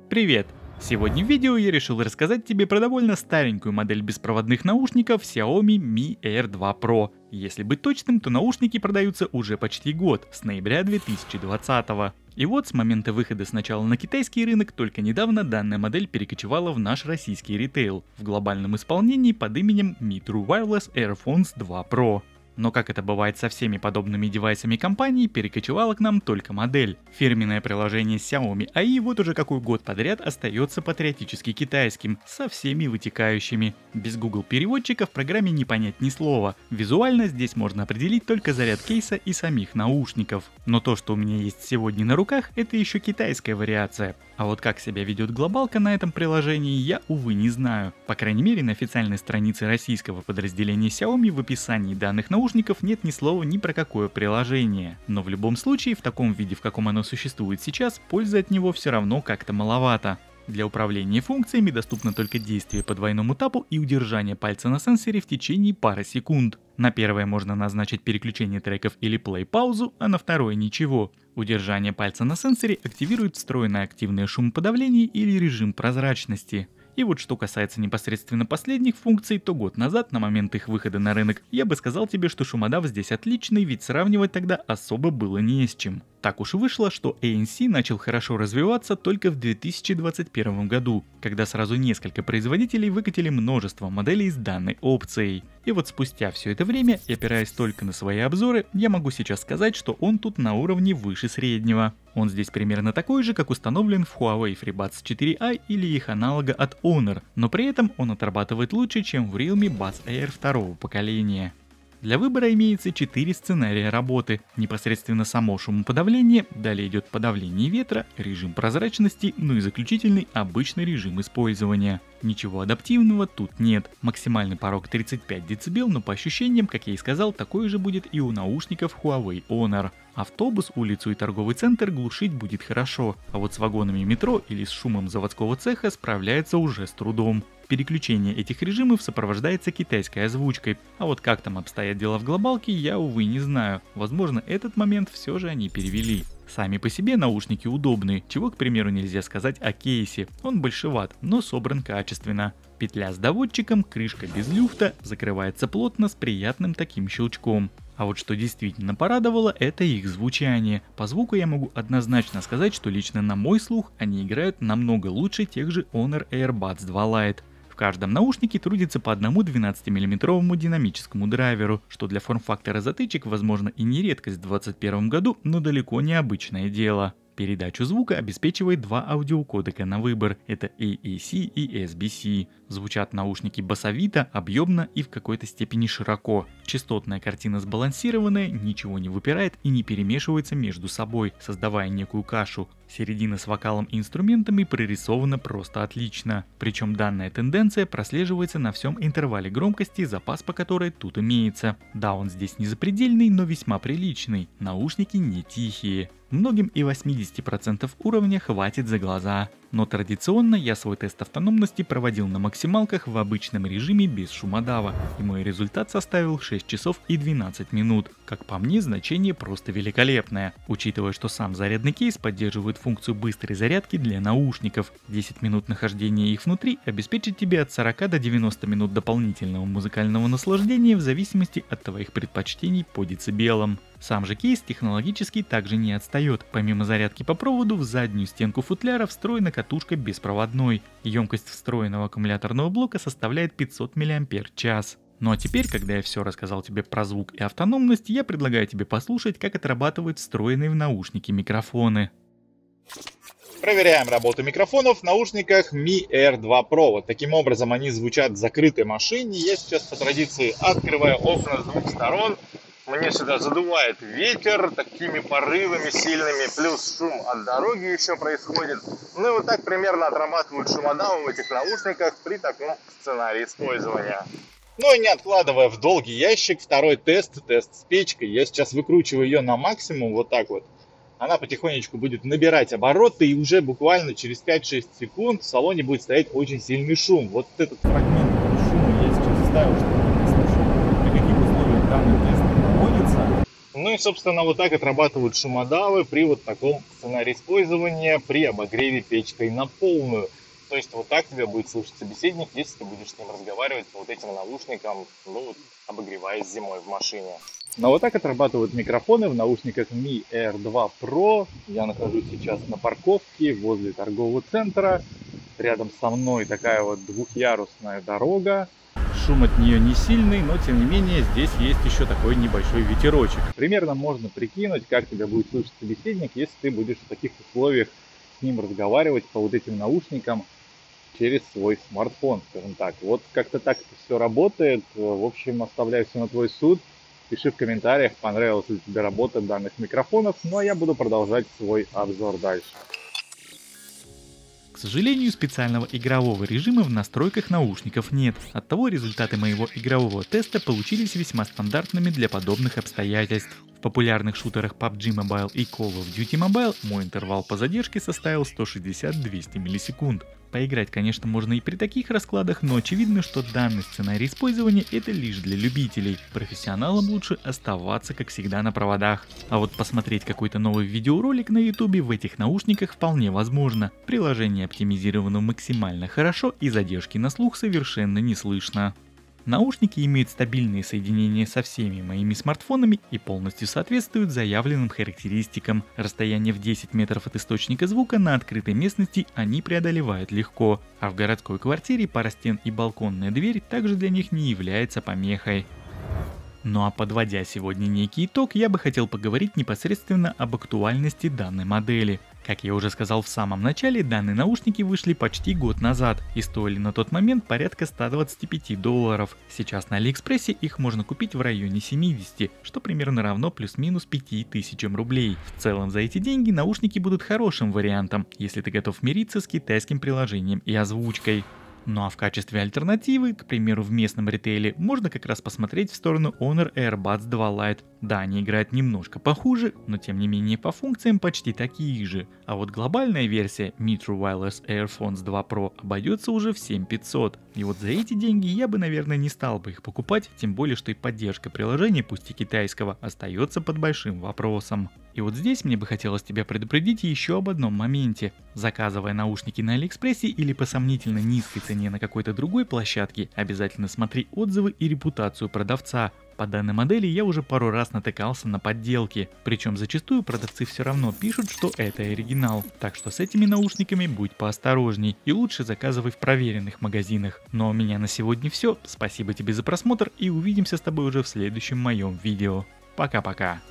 Привет! Сегодня в видео я решил рассказать тебе про довольно старенькую модель беспроводных наушников Xiaomi Mi Air 2 Pro. Если быть точным, то наушники продаются уже почти год, с ноября 2020. И вот с момента выхода сначала на китайский рынок, только недавно данная модель перекочевала в наш российский ритейл, в глобальном исполнении под именем Mi True Wireless Airphones 2 Pro. Но как это бывает со всеми подобными девайсами компании, перекочевала к нам только модель. Фирменное приложение Xiaomi AI вот уже какой год подряд остается патриотически китайским, со всеми вытекающими. Без Google переводчика в программе не понять ни слова. Визуально здесь можно определить только заряд кейса и самих наушников. Но то, что у меня есть сегодня на руках, это еще китайская вариация. А вот как себя ведет глобалка на этом приложении, я, увы, не знаю. По крайней мере, на официальной странице российского подразделения Xiaomi в описании данных наушников нет ни слова ни про какое приложение. Но в любом случае, в таком виде, в каком оно существует сейчас, пользы от него все равно как-то маловато. Для управления функциями доступно только действие по двойному тапу и удержание пальца на сенсоре в течение пары секунд. На первое можно назначить переключение треков или плей-паузу, а на второе ничего. Удержание пальца на сенсоре активирует встроенное активное шумоподавление или режим прозрачности. И вот что касается непосредственно последних функций, то год назад, на момент их выхода на рынок, я бы сказал тебе, что шумодав здесь отличный, ведь сравнивать тогда особо было не с чем. Так уж вышло, что ANC начал хорошо развиваться только в 2021 году, когда сразу несколько производителей выкатили множество моделей с данной опцией. И вот спустя все это время, и опираясь только на свои обзоры, я могу сейчас сказать, что он тут на уровне выше среднего. Он здесь примерно такой же, как установлен в Huawei FreeBuds 4i или их аналога от Honor, но при этом он отрабатывает лучше, чем в Realme Buds Air второго поколения. Для выбора имеется 4 сценария работы. Непосредственно само шумоподавление, далее идет подавление ветра, режим прозрачности, ну и заключительный обычный режим использования. Ничего адаптивного тут нет. Максимальный порог 35 дБ, но по ощущениям, как я и сказал, такой же будет и у наушников Huawei Honor. Автобус, улицу и торговый центр глушить будет хорошо, а вот с вагонами метро или с шумом заводского цеха справляется уже с трудом. Переключение этих режимов сопровождается китайской озвучкой, а вот как там обстоят дела в глобалке, я, увы, не знаю. Возможно, этот момент все же они перевели. Сами по себе наушники удобные, чего, к примеру, нельзя сказать о кейсе. Он большеват, но собран качественно. Петля с доводчиком, крышка без люфта, закрывается плотно с приятным таким щелчком. А вот что действительно порадовало, это их звучание. По звуку я могу однозначно сказать, что лично на мой слух они играют намного лучше тех же Honor Earbuds 2 Lite. В каждом наушнике трудится по одному 12-мм динамическому драйверу, что для форм-фактора затычек возможно и не редкость в 2021 году, но далеко не обычное дело. Передачу звука обеспечивает два аудиокодека на выбор, это AAC и SBC. Звучат наушники басовито, объемно и в какой-то степени широко. Частотная картина сбалансированная, ничего не выпирает и не перемешивается между собой, создавая некую кашу. Середина с вокалом и инструментами прорисована просто отлично. Причем данная тенденция прослеживается на всем интервале громкости, запас по которой тут имеется. Да, он здесь не запредельный, но весьма приличный. Наушники не тихие. Многим и 80% уровня хватит за глаза. Но традиционно я свой тест автономности проводил на максималках в обычном режиме без шумодава, и мой результат составил 6 часов и 12 минут. Как по мне, значение просто великолепное, учитывая, что сам зарядный кейс поддерживает функцию быстрой зарядки для наушников. 10 минут нахождения их внутри обеспечит тебе от 40 до 90 минут дополнительного музыкального наслаждения в зависимости от твоих предпочтений по децибелам. Сам же кейс технологически также не отстает. Помимо зарядки по проводу, в заднюю стенку футляра встроена катушка беспроводной. Емкость встроенного аккумуляторного блока составляет 500 мАч. Ну а теперь, когда я все рассказал тебе про звук и автономность, я предлагаю тебе послушать, как отрабатывают встроенные в наушники микрофоны. Проверяем работу микрофонов в наушниках Mi Air 2 Pro. Вот таким образом они звучат в закрытой машине. Я сейчас по традиции открываю окна с двух сторон. Мне сюда задувает ветер такими порывами сильными, плюс шум от дороги еще происходит. Ну и вот так примерно отрабатывают шумодавы в этих наушниках при таком сценарии использования. Ну и не откладывая в долгий ящик, второй тест с печкой. Я сейчас выкручиваю ее на максимум, вот так вот. Она потихонечку будет набирать обороты, и уже буквально через 5-6 секунд в салоне будет стоять очень сильный шум. Вот этот фрагмент шума я сейчас вставил, чтобы вы не слышали. При каких условиях данный тест Ну и, собственно, вот так отрабатывают шумодавы при вот таком сценарии использования, при обогреве печкой на полную. То есть вот так тебя будет слышать собеседник, если ты будешь с ним разговаривать по вот этим наушникам, ну, обогреваясь зимой в машине. Но вот так отрабатывают микрофоны в наушниках Mi Air 2 Pro. Я нахожусь сейчас на парковке возле торгового центра. Рядом со мной такая вот двухъярусная дорога. Шум от нее не сильный, но тем не менее здесь есть еще такой небольшой ветерочек. Примерно можно прикинуть, как тебя будет слышать собеседник, если ты будешь в таких условиях с ним разговаривать по вот этим наушникам через свой смартфон, скажем так. Вот как-то так это все работает. В общем, оставляю все на твой суд. Пиши в комментариях, понравилась ли тебе работа данных микрофонов. Ну а я буду продолжать свой обзор дальше. К сожалению, специального игрового режима в настройках наушников нет. Оттого результаты моего игрового теста получились весьма стандартными для подобных обстоятельств. В популярных шутерах PUBG Mobile и Call of Duty Mobile мой интервал по задержке составил 160-200 миллисекунд. Поиграть, конечно, можно и при таких раскладах, но очевидно, что данный сценарий использования это лишь для любителей. Профессионалам лучше оставаться, как всегда, на проводах. А вот посмотреть какой-то новый видеоролик на YouTube в этих наушниках вполне возможно. Приложение оптимизировано максимально хорошо и задержки на слух совершенно не слышно. Наушники имеют стабильные соединения со всеми моими смартфонами и полностью соответствуют заявленным характеристикам. Расстояние в 10 метров от источника звука на открытой местности они преодолевают легко, а в городской квартире пара стен и балконная дверь также для них не является помехой. Ну а подводя сегодня некий итог, я бы хотел поговорить непосредственно об актуальности данной модели. Как я уже сказал в самом начале, данные наушники вышли почти год назад и стоили на тот момент порядка $125. Сейчас на Алиэкспрессе их можно купить в районе 70, что примерно равно плюс-минус 5000 рублей. В целом за эти деньги наушники будут хорошим вариантом, если ты готов мириться с китайским приложением и озвучкой. Ну а в качестве альтернативы, к примеру в местном ритейле, можно как раз посмотреть в сторону Honor Airbuds 2 Lite. Да, они играют немножко похуже, но тем не менее по функциям почти такие же. А вот глобальная версия Mi True Wireless Earphones 2 Pro обойдется уже в 7500. И вот за эти деньги я бы, наверное, не стал бы их покупать, тем более, что и поддержка приложения, пусть и китайского, остается под большим вопросом. И вот здесь мне бы хотелось тебя предупредить еще об одном моменте. Заказывая наушники на Алиэкспрессе или по сомнительно низкой цене на какой-то другой площадке, обязательно смотри отзывы и репутацию продавца. По данной модели я уже пару раз натыкался на подделки, причем зачастую продавцы все равно пишут, что это оригинал, так что с этими наушниками будь поосторожней и лучше заказывай в проверенных магазинах. Ну а у меня на сегодня все, спасибо тебе за просмотр и увидимся с тобой уже в следующем моем видео. Пока-пока.